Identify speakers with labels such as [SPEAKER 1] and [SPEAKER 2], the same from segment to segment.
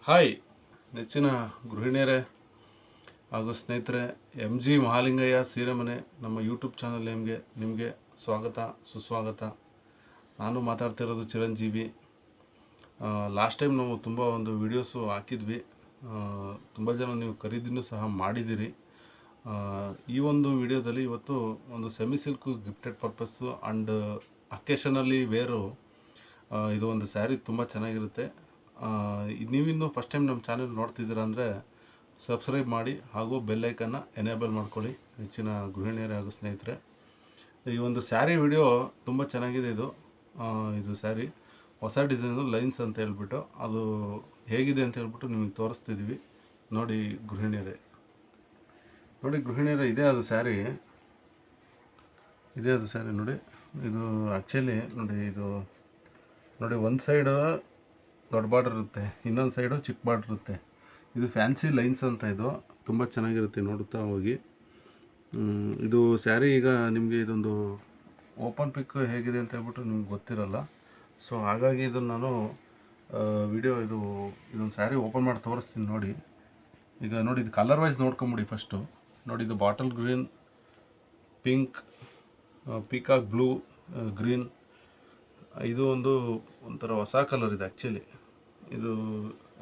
[SPEAKER 1] Hi ನೆಚ್ಚಿನ ಗೃಹಿಣಿಯರೇ ಹಾಗೂ ಸ್ನೇಹಿತರೆ, MG ಮಹಾಲಿಂಗಯ್ಯ ಸೀರೆಮನೆ ನಮ್ಮ ಯೂಟ್ಯೂಬ್ ಚಾನಲ್ ನಿಮಗೆ ಸ್ವಾಗತ ಸುಸ್ವಾಗತ. ನಾನು ಮಾತಾಡ್ತಿರೋದು ಚಿರಂಜೀವಿ. ಲಾಸ್ಟ್ ಟೈಮ್ ನಾವು ತುಂಬ ಒಂದು ವೀಡಿಯೋಸು ಹಾಕಿದ್ವಿ, ತುಂಬ ಜನ ನೀವು ಖರೀದಿನೂ ಸಹ ಮಾಡಿದ್ದೀರಿ. ಈ ಒಂದು ವಿಡಿಯೋದಲ್ಲಿ ಇವತ್ತು ಒಂದು semi silk gifted purpose and occasional wear ಇದು ಒಂದು ಸ್ಯಾರಿ ತುಂಬ ಚೆನ್ನಾಗಿರುತ್ತೆ. ನೀವಿನ್ನೂ ಫಸ್ಟ್ ಟೈಮ್ ನಮ್ಮ ಚಾನಲ್ ನೋಡ್ತಿದ್ದೀರಾ ಅಂದರೆ ಸಬ್ಸ್ಕ್ರೈಬ್ ಮಾಡಿ ಹಾಗೂ ಬೆಲ್ಲೈಕನ್ನ ಎನೇಬಲ್ ಮಾಡ್ಕೊಳ್ಳಿ ಹೆಚ್ಚಿನ ಗೃಹಿಣಿಯರೇ ಹಾಗೂ ಸ್ನೇಹಿತರೆ. ಈ ಒಂದು ಸ್ಯಾರಿ ವಿಡಿಯೋ ತುಂಬ ಚೆನ್ನಾಗಿದೆ. ಇದು ಸ್ಯಾರಿ ಹೊಸ ಡಿಸೈನು ಲೈನ್ಸ್ ಅಂತ ಹೇಳ್ಬಿಟ್ಟು ಅದು ಹೇಗಿದೆ ಅಂತ ಹೇಳ್ಬಿಟ್ಟು ನಿಮಗೆ ತೋರಿಸ್ತಿದ್ದೀವಿ. ನೋಡಿ ಗೃಹಿಣಿಯರೇ, ಇದೇ ಅದು ಸ್ಯಾರಿ ನೋಡಿ. ಇದು ಆ್ಯಕ್ಚುಲಿ ನೋಡಿ ಒಂದು ಸೈಡು ದೊಡ್ಡ ಬಾರ್ಡರ್ ಇರುತ್ತೆ, ಇನ್ನೊಂದು ಸೈಡು ಚಿಕ್ಕ ಬಾರ್ಡರ್ ಇರುತ್ತೆ. ಇದು ಫ್ಯಾನ್ಸಿ ಲೈನ್ಸ್ ಅಂತ, ಇದು ತುಂಬ ಚೆನ್ನಾಗಿರುತ್ತೆ ನೋಡುತ್ತಾ ಹೋಗಿ. ಇದು ಸ್ಯಾರಿ ಈಗ ನಿಮಗೆ ಇದೊಂದು ಓಪನ್ ಪಿಕ್ ಹೇಗಿದೆ ಅಂತ ಹೇಳ್ಬಿಟ್ಟು ನಿಮ್ಗೆ ಗೊತ್ತಿರಲ್ಲ. ಸೊ ಹಾಗಾಗಿ ಇದನ್ನು ನಾನು ಇದೊಂದು ಸ್ಯಾರಿ ಓಪನ್ ಮಾಡಿ ತೋರಿಸ್ತೀನಿ ನೋಡಿ. ಈಗ ನೋಡಿ, ಇದು ಕಲರ್ ವೈಸ್ ನೋಡ್ಕೊಂಬಿಡಿ ಫಸ್ಟು. ನೋಡಿ, ಇದು bottle green, pink, peacock blue, green. ಇದು ಒಂಥರ ಹೊಸ ಕಲರ್ ಇದೆ ಆ್ಯಕ್ಚುಲಿ. ಇದು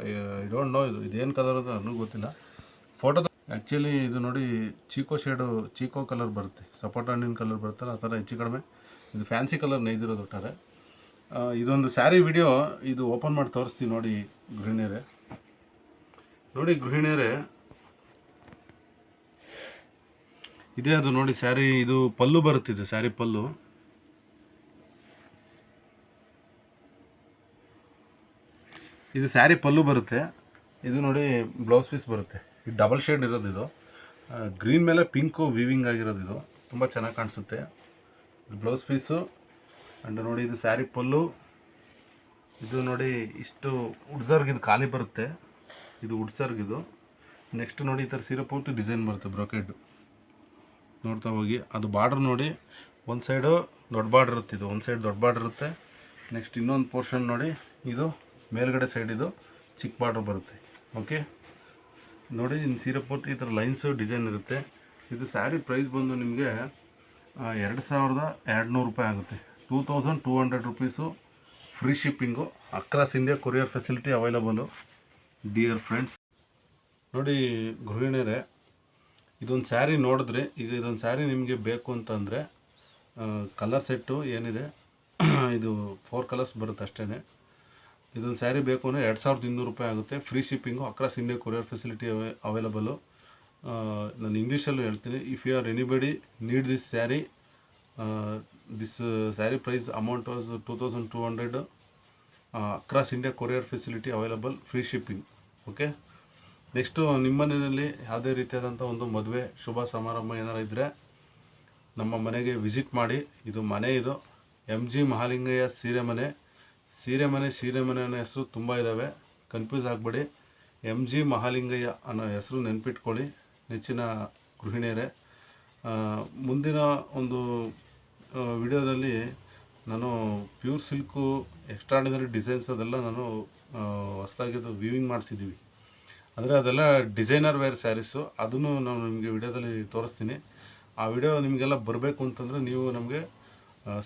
[SPEAKER 1] ಐ ಡೋಂಟ್ ನೋ ಇದೇನು ಕಲರ್ ಅಂತ ನನಗೂ ಗೊತ್ತಿಲ್ಲ. ಫೋಟೋದ ಆ್ಯಕ್ಚುಲಿ ಇದು ನೋಡಿ ಚೀಕೋ ಕಲರ್ ಬರುತ್ತೆ, ಸಪೋಟ ಹಣ್ಣಿನ ಕಲರ್ ಬರುತ್ತಲ್ಲ ಆ ಥರ ಹೆಚ್ಚು ಕಡಿಮೆ ಇದು ಫ್ಯಾನ್ಸಿ ಕಲರ್ ನೇಯ್ದಿರೋದು ಒಟ್ಟಾರೆ. ಇದೊಂದು ಸ್ಯಾರಿ ವಿಡಿಯೋ ಇದು ಓಪನ್ ಮಾಡಿ ತೋರಿಸ್ತೀವಿ ನೋಡಿ ಗೃಹಿಣಿಯರೇ. ಇದೇ ಅದು ನೋಡಿ ಸ್ಯಾರಿ. ಇದು ಪಲ್ಲು ಬರುತ್ತಿದೆ, ಸ್ಯಾರಿ ಪಲ್ಲು. ಇದು ಸ್ಯಾರಿ ಪಲ್ಲು ಬರುತ್ತೆ. ಇದು ನೋಡಿ ಬ್ಲೌಸ್ ಪೀಸ್ ಬರುತ್ತೆ. ಇದು ಡಬಲ್ ಶೇಡ್ ಇರೋದು. ಇದು ಗ್ರೀನ್ ಮೇಲೆ ಪಿಂಕು ವೀವಿಂಗ್ ಆಗಿರೋದು. ಇದು ತುಂಬ ಚೆನ್ನಾಗಿ ಕಾಣಿಸುತ್ತೆ. ಇದು ಬ್ಲೌಸ್ ಪೀಸು. ಆ್ಯಂಡ್ ನೋಡಿ, ಇದು ಸ್ಯಾರಿ ಪಲ್ಲು. ಇದು ನೋಡಿ ಇಷ್ಟು ಉಡ್ಸರ್ಗಿದು ಖಾಲಿ ಬರುತ್ತೆ. ಇದು ಉಡ್ಸರ್ಗಿದು. ನೆಕ್ಸ್ಟ್ ನೋಡಿ, ಈ ಥರ ಸೀರೆ ಪೂರ್ತಿ ಡಿಸೈನ್ ಬರುತ್ತೆ, ಬ್ರೊಕೆಡ್ ನೋಡ್ತಾ ಹೋಗಿ. ಅದು ಬಾರ್ಡ್ರ್ ನೋಡಿ, ಒಂದು ಸೈಡು ದೊಡ್ಡ ಬಾರ್ಡ್ರ್ ಇರುತ್ತೆ. ಇದು ಒಂದು ಸೈಡ್ ದೊಡ್ಡ ಬಾರ್ಡ್ರ್ ಇರುತ್ತೆ. ನೆಕ್ಸ್ಟ್ ಇನ್ನೊಂದು ಪೋರ್ಷನ್ ನೋಡಿ, ಇದು ಮೇಲ್ಗಡೆ ಸೈಡ್ ಇದು ಚಿಕ್ಕ ಬಾರ್ಡ್ರ್ ಬರುತ್ತೆ. ಓಕೆ ನೋಡಿ, ಇನ್ನು ಸೀರೆ ಪೂರ್ತಿ ಈ ಥರ ಲೈನ್ಸು ಡಿಸೈನ್ ಇರುತ್ತೆ. ಇದು ಸ್ಯಾರಿ ಪ್ರೈಸ್ ಬಂದು ನಿಮಗೆ 2200 ರೂಪಾಯಿ ಆಗುತ್ತೆ. 2200 rupees. Free shipping, across India courier facility available dear friends. ನೋಡಿ ಗೃಹಿಣಿಯರೇ, ಇದೊಂದು ಸ್ಯಾರಿ ನೋಡಿದ್ರೆ, ಈಗ ಇದೊಂದು ಸ್ಯಾರಿ ನಿಮಗೆ ಬೇಕು ಅಂತಂದರೆ ಕಲರ್ ಸೆಟ್ಟು ಏನಿದೆ ಇದು 4 ಕಲರ್ಸ್ ಬರುತ್ತೆ ಅಷ್ಟೇ. ಇದೊಂದು ಸ್ಯಾರಿ ಬೇಕು ಅಂದರೆ 2200 ರೂಪಾಯಿ ಆಗುತ್ತೆ. Free shipping, across India courier facility available. ನಾನು ಇಂಗ್ಲೀಷಲ್ಲೂ ಹೇಳ್ತೀನಿ. If you are anybody need this sari, this sari price amount was 2200. Across India courier facility available, free shipping. Okay, next ನಿಮ್ಮ ಮನೆಯಲ್ಲಿ ಯಾವುದೇ ರೀತಿಯಾದಂಥ ಒಂದು ಮದುವೆ ಶುಭ ಸಮಾರಂಭ ಏನಾರು ಇದ್ದರೆ ನಮ್ಮ ಮನೆಗೆ ವಿಸಿಟ್ ಮಾಡಿ. ಇದು MG ಮಹಾಲಿಂಗಯ್ಯ ಸೀರೆಮನೆ ಅನ್ನೋ ಹೆಸರು ತುಂಬ ಇದ್ದಾವೆ, ಕನ್ಫ್ಯೂಸ್ ಆಗಬೇಡಿ. MG ಮಹಾಲಿಂಗಯ್ಯ ಅನ್ನೋ ಹೆಸರು ನೆನ್ಪಿಟ್ಕೊಳ್ಳಿ ನೆಚ್ಚಿನ ಗೃಹಿಣಿಯರೇ. ಮುಂದಿನ ಒಂದು ವಿಡಿಯೋದಲ್ಲಿ ನಾನು ಪ್ಯೂರ್ ಸಿಲ್ಕು ಎಕ್ಸ್ಟ್ರಾರ್ಡಿನರಿ ಡಿಸೈನ್ಸ್ ಅದೆಲ್ಲ ನಾನು ಹೊಸದಾಗಿದ್ದು ವೀವಿಂಗ್ ಮಾಡಿಸಿದ್ದೀವಿ. ಅಂದರೆ ಅದೆಲ್ಲ ಡಿಸೈನರ್ ವೇರ್ ಸ್ಯಾರೀಸು, ಅದನ್ನು ನಾನು ನಿಮಗೆ ವಿಡಿಯೋದಲ್ಲಿ ತೋರಿಸ್ತೀನಿ. ಆ ವಿಡಿಯೋ ನಿಮಗೆಲ್ಲ ಬರಬೇಕು ಅಂತಂದರೆ ನೀವು ನಮಗೆ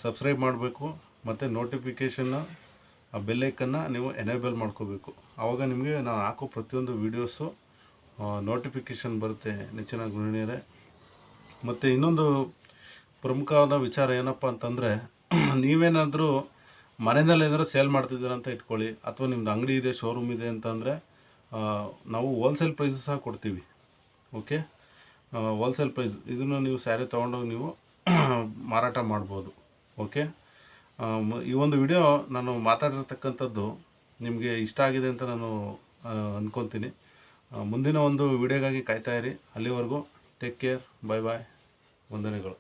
[SPEAKER 1] ಸಬ್ಸ್ಕ್ರೈಬ್ ಮಾಡಬೇಕು ಮತ್ತು ನೋಟಿಫಿಕೇಷನ್ನ ಬೆಲ್ಲೈಕನ್ನು ನೀವು ಎನೇಬಲ್ ಮಾಡ್ಕೋಬೇಕು. ಆವಾಗ ನಿಮಗೆ ನಾನು ಹಾಕೋ ಪ್ರತಿಯೊಂದು ವೀಡಿಯೋಸು ನೋಟಿಫಿಕೇಷನ್ ಬರುತ್ತೆ ನೆಚ್ಚಿನ ಗೃಹಿಣಿಯರೇ. ಮತ್ತು ಇನ್ನೊಂದು ಪ್ರಮುಖವಾದ ವಿಚಾರ ಏನಪ್ಪ ಅಂತಂದರೆ, ನೀವೇನಾದರೂ ಮನೆಯಲ್ಲಿ ಏನಾದರೂ ಸೇಲ್ ಮಾಡ್ತಿದ್ದೀರ ಅಂತ ಇಟ್ಕೊಳ್ಳಿ, ಅಥವಾ ನಿಮ್ಮದು ಅಂಗಡಿ ಇದೆ, ಶೋರೂಮ್ ಇದೆ ಅಂತಂದರೆ ನಾವು ಹೋಲ್ಸೇಲ್ ಪ್ರೈಸ್ ಸಹ ಕೊಡ್ತೀವಿ. Okay, wholesale price. ಇದನ್ನು ನೀವು ಸ್ಯಾರಿ ತೊಗೊಂಡೋಗಿ ನೀವು ಮಾರಾಟ ಮಾಡ್ಬೋದು. ಓಕೆ, ಈ ಒಂದು ವಿಡಿಯೋ ನಾನು ಮಾತಾಡಿರ್ತಕ್ಕಂಥದ್ದು ನಿಮಗೆ ಇಷ್ಟ ಆಗಿದೆ ಅಂತ ನಾನು ಅಂದ್ಕೊತೀನಿ. ಮುಂದಿನ ಒಂದು ವಿಡಿಯೋಗಾಗಿ ಕಾಯ್ತಾಯಿರಿ. ಅಲ್ಲಿವರೆಗೂ ಟೇಕ್ ಕೇರ್, ಬಾಯ್ ಬಾಯ್, ವಂದನೆಗಳು.